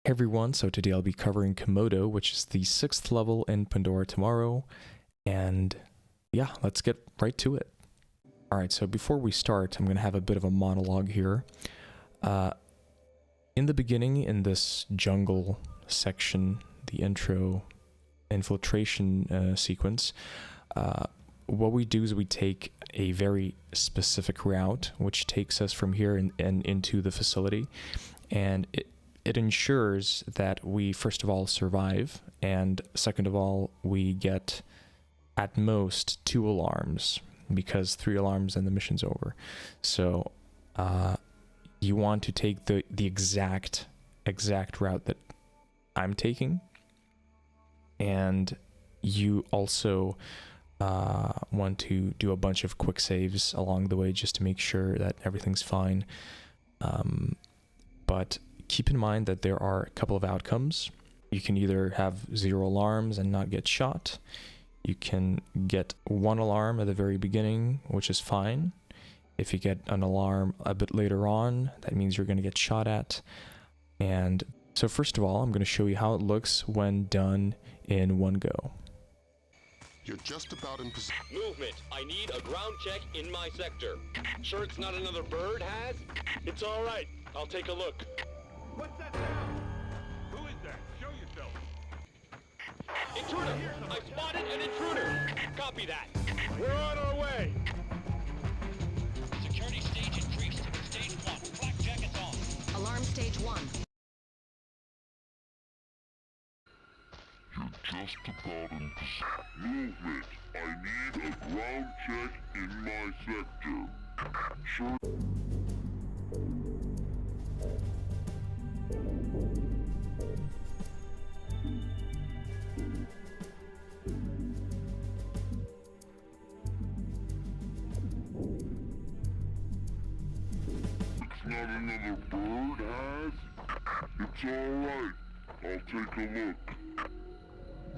Hey everyone, so today I'll be covering Komodo, which is the 6th level in Pandora tomorrow, and yeah, let's get right to it. Alright, so before we start, I'm going to have a bit of a monologue here. In the beginning, in this jungle section, the intro infiltration sequence, what we do is we take a very specific route, which takes us from here and into the facility, and it ensures that we, first of all, survive, and second of all, we get at most 2 alarms, because 3 alarms and the mission's over. So you want to take the exact route that I'm taking, and you also want to do a bunch of quick saves along the way just to make sure that everything's fine. But keep in mind that there are a couple of outcomes. You can either have 0 alarms and not get shot. You can get 1 alarm at the very beginning, which is fine. If you get an alarm a bit later on, that means you're going to get shot at. And so first of all, I'm going to show you how it looks when done in one go. You're just about in position. Movement. I need a ground check in my sector. Sure it's not another bird, Has? It's all right. I'll take a look. What's that sound? Who is that? Show yourself. Intruder! I spotted an intruder! Copy that. We're on our way. Security stage increased. Stage 1. Flak jackets on. Alarm stage 1. You're just about in movement. I need a ground check in my sector. Sure. It's not another bird, Has? It's alright. I'll take a look.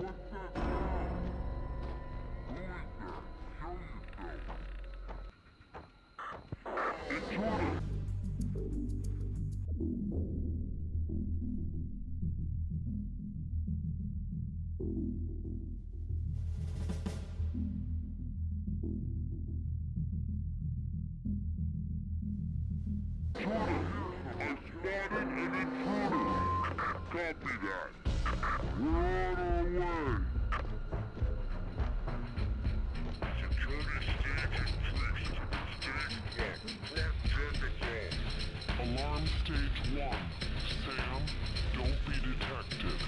What's that sound? Who is that? Show yourself. Intruder! I spotted an intruder. Copy that. We're on our way. Security stage increased. Stage 1. Flak jackets on. Alarm stage 1. Sam, don't be detected.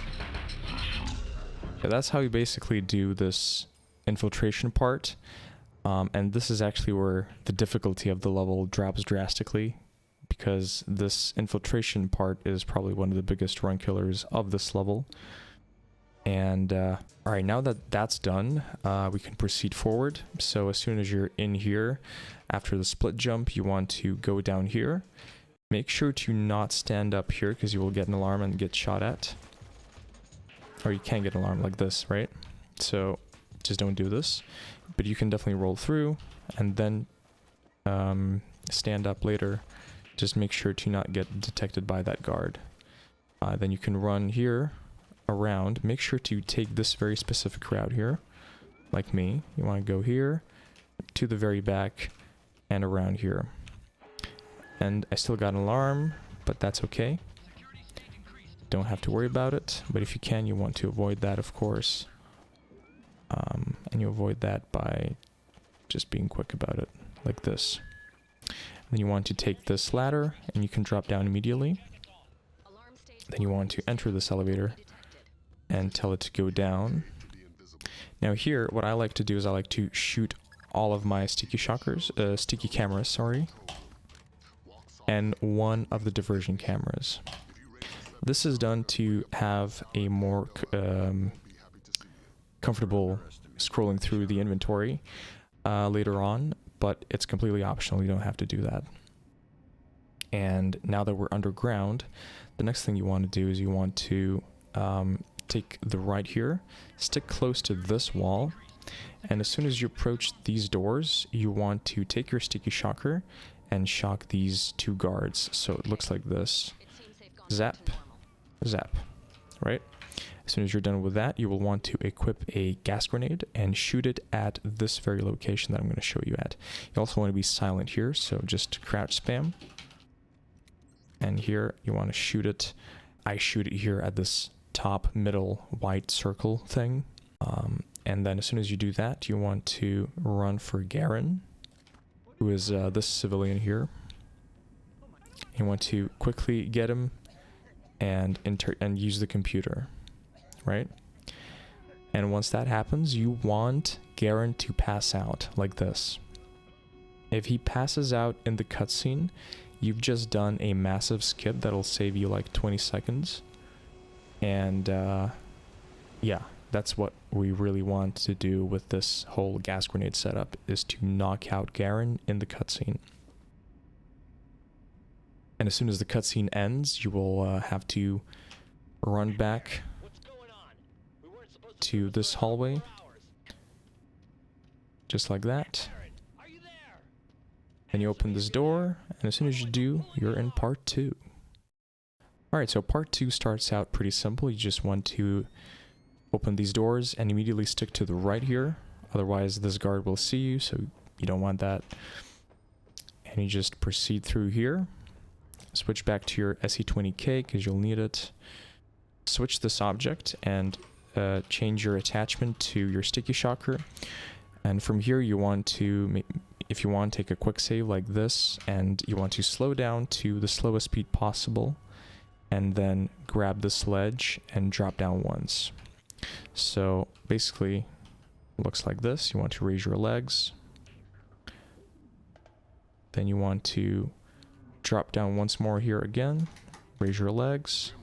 Yeah, that's how you basically do this infiltration part. And this is actually where the difficulty of the level drops drastically, because this infiltration part is probably one of the biggest run killers of this level. And alright, now that that's done, we can proceed forward. So as soon as you're in here, after the split jump, you want to go down here. Make sure to not stand up here, because you will get an alarm and get shot at. Or you can get an alarm like this, right? So just don't do this. But you can definitely roll through and then stand up later. Just make sure to not get detected by that guard. Then you can run here around. Make sure to take this very specific route here, like me. You want to go here to the very back and around here. And I still got an alarm, but that's okay. Don't have to worry about it, but if you can, you want to avoid that, of course. And you avoid that by just being quick about it, like this. Then you want to take this ladder, and you can drop down immediately. Then you want to enter this elevator and tell it to go down. Now here, what I like to do is I like to shoot all of my sticky cameras, sorry, and one of the diversion cameras. This is done to have a more comfortable scrolling through the inventory later on, but it's completely optional. You don't have to do that. And now that we're underground, the next thing you want to do is you want to take the right here, stick close to this wall, and as soon as you approach these doors, you want to take your sticky shocker and shock these 2 guards. So it looks like this. Zap, zap, right? As soon as you're done with that, you will want to equip a gas grenade and shoot it at this very location that I'm going to show you at. You also want to be silent here, so just crouch spam. And here you want to shoot it. I shoot it here at this top middle white circle thing. And then as soon as you do that, you want to run for Garen, who is this civilian here. You want to quickly get him and use the computer, right? And once that happens, you want Garen to pass out like this. If he passes out in the cutscene, you've just done a massive skip that'll save you like 20 seconds. And yeah, that's what we really want to do with this whole gas grenade setup, is to knock out Garen in the cutscene. And as soon as the cutscene ends, you will have to run back to this hallway, just like that. Then you open this door, and as soon as you do, you're in part 2. Alright, so part 2 starts out pretty simple. You just want to open these doors and immediately stick to the right here. Otherwise, this guard will see you, so you don't want that. And you just proceed through here. Switch back to your SE20K, because you'll need it. Switch this object and change your attachment to your sticky shocker. And from here, you want to, if you want, take a quick save like this, and you want to slow down to the slowest speed possible, and then grab this ledge and drop down once. So basically, it looks like this. You want to raise your legs. Then you want to drop down once more here again. Raise your legs.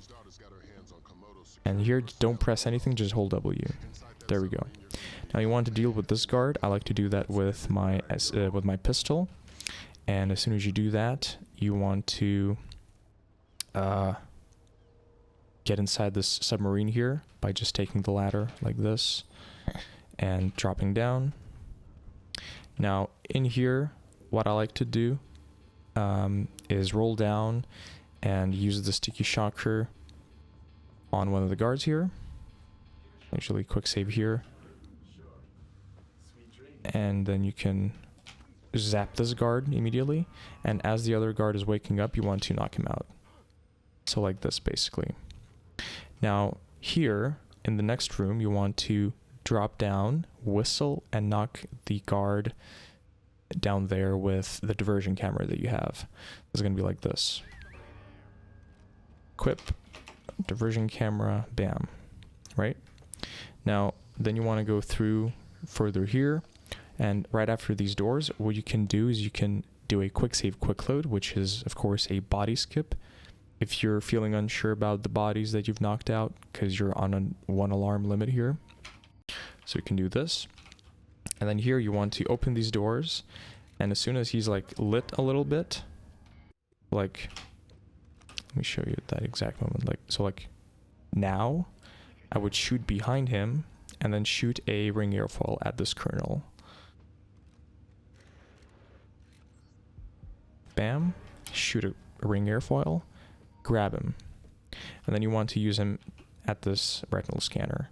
And here, don't press anything, just hold W. There we go. Now you want to deal with this guard. I like to do that with my pistol. And as soon as you do that, you want to get inside this submarine here by just taking the ladder like this and dropping down. Now in here, what I like to do is roll down and use the sticky shocker on one of the guards here. Usually quick save here. And then you can zap this guard immediately. And as the other guard is waking up, you want to knock him out. So like this, basically. Now, here, in the next room, you want to drop down, whistle, and knock the guard down there with the diversion camera that you have. It's going to be like this. Equip, diversion camera, bam. Right? Now, then you want to go through further here. And right after these doors, what you can do is you can do a quick save, quick load, which is, of course, a body skip. If you're feeling unsure about the bodies that you've knocked out, because you're on a 1 alarm limit here. So you can do this. And then here you want to open these doors. And as soon as he's like lit a little bit, like, let me show you that exact moment. Like, so like now, I would shoot behind him and then shoot a ring airfoil at this colonel. Bam, shoot a ring airfoil, grab him. And then you want to use him at this retinal scanner.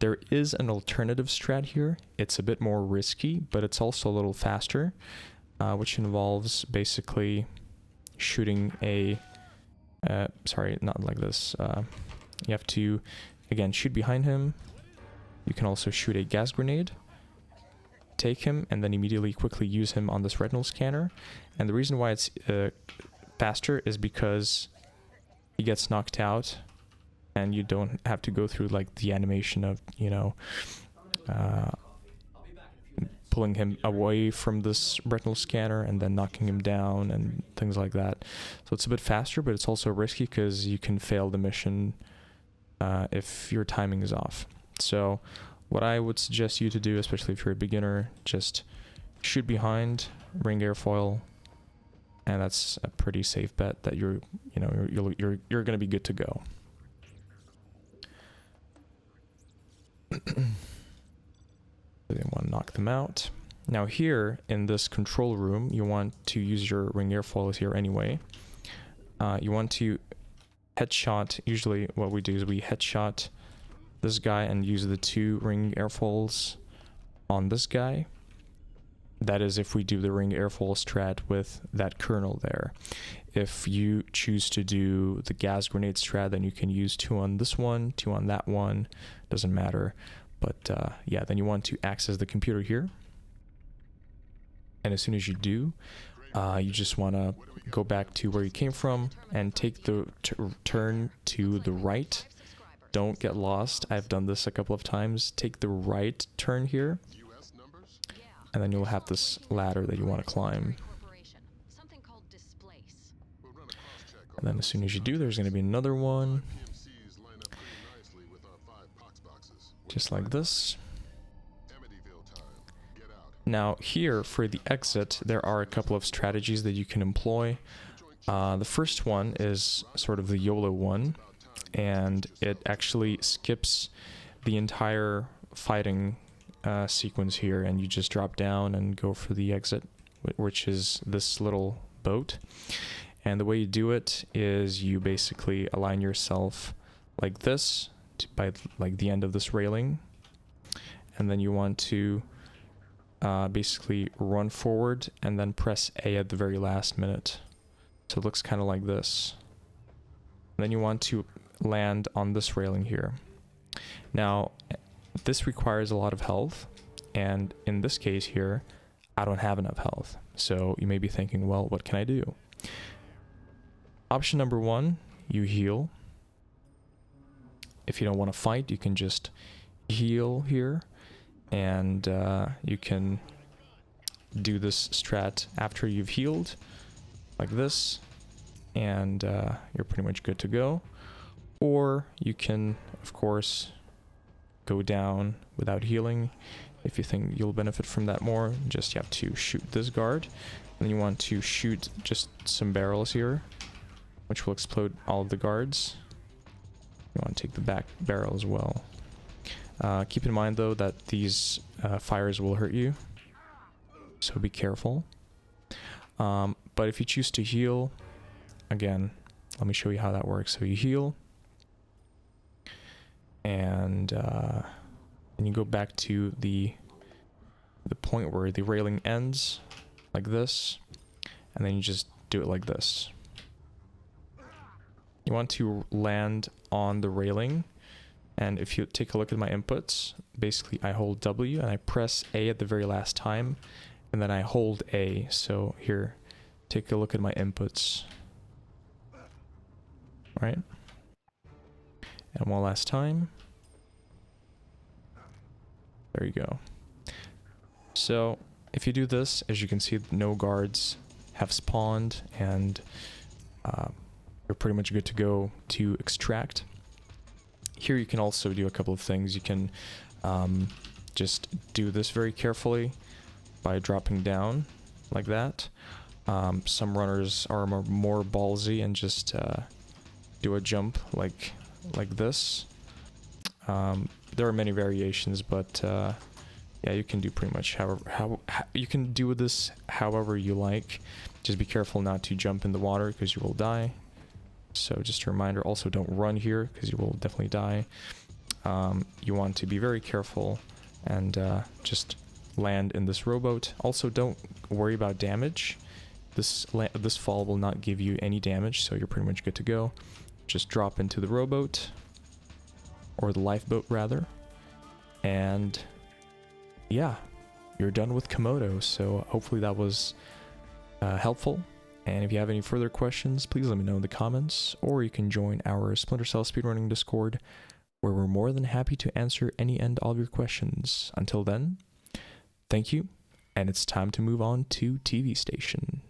There is an alternative strat here. It's a bit more risky, but it's also a little faster, which involves basically shooting a, sorry, not like this. You have to, again, shoot behind him. You can also shoot a gas grenade, take him, and then immediately quickly use him on this retinal scanner. And the reason why it's faster is because he gets knocked out and you don't have to go through like the animation of, you know, pulling him away from this retinal scanner and then knocking him down and things like that. So it's a bit faster, but it's also risky because you can fail the mission if your timing is off. So what I would suggest you to do, especially if you're a beginner, just shoot behind, ring airfoil, and that's a pretty safe bet that you're going to be good to go. They want to knock them out. Now here in this control room, you want to use your ring airfoils here anyway. You want to headshot. Usually what we do is we headshot this guy and use the 2 ring airfoils on this guy. That is if we do the ring airfoil strat with that kernel there. If you choose to do the gas grenade strat, then you can use 2 on this one, 2 on that one, doesn't matter. But yeah, then you want to access the computer here. And as soon as you do, you just want to go back to where you came from and take the turn to the right. Don't get lost. I've done this a couple of times. Take the right turn here, and then you'll have this ladder that you want to climb. And then as soon as you do, there's going to be another one. Just like this. Now here, for the exit, there are a couple of strategies that you can employ. The first one is sort of the YOLO one, and it actually skips the entire fighting sequence here, and you just drop down and go for the exit, which is this little boat. And the way you do it is you basically align yourself like this by like the end of this railing, and then you want to basically run forward and then press A at the very last minute. So it looks kind of like this. And then you want to land on this railing here. Now, this requires a lot of health, and in this case here, I don't have enough health. So you may be thinking, well, what can I do? Option number 1, you heal. If you don't want to fight, you can just heal here, and you can do this strat after you've healed, like this, and you're pretty much good to go. Or you can, of course, go down without healing. If you think you'll benefit from that more, just you have to shoot this guard, and then you want to shoot just some barrels here, which will explode all of the guards. You want to take the back barrel as well. Keep in mind though that these fires will hurt you, so be careful. But if you choose to heal, again, let me show you how that works. So you heal, and you go back to the point where the railing ends, like this, and then you just do it like this. You want to land on the railing, and if you take a look at my inputs, basically I hold W and I press A at the very last time, and then I hold A. So here, take a look at my inputs. Right? And one last time. There you go. So if you do this, as you can see, no guards have spawned, and you're pretty much good to go to extract. Here you can also do a couple of things. You can just do this very carefully by dropping down like that. Some runners are more ballsy and just do a jump like this. There are many variations, but yeah, you can do pretty much how you can do this however you like. Just be careful not to jump in the water because you will die. So just a reminder, also don't run here because you will definitely die. You want to be very careful and just land in this rowboat. Also, don't worry about damage. This fall will not give you any damage, so you're pretty much good to go. Just drop into the rowboat, or the lifeboat rather, and yeah, you're done with Komodo. So hopefully that was helpful. And if you have any further questions, please let me know in the comments, or you can join our Splinter Cell speedrunning Discord, where we're more than happy to answer any and all your questions. Until then, thank you, and it's time to move on to TV Station.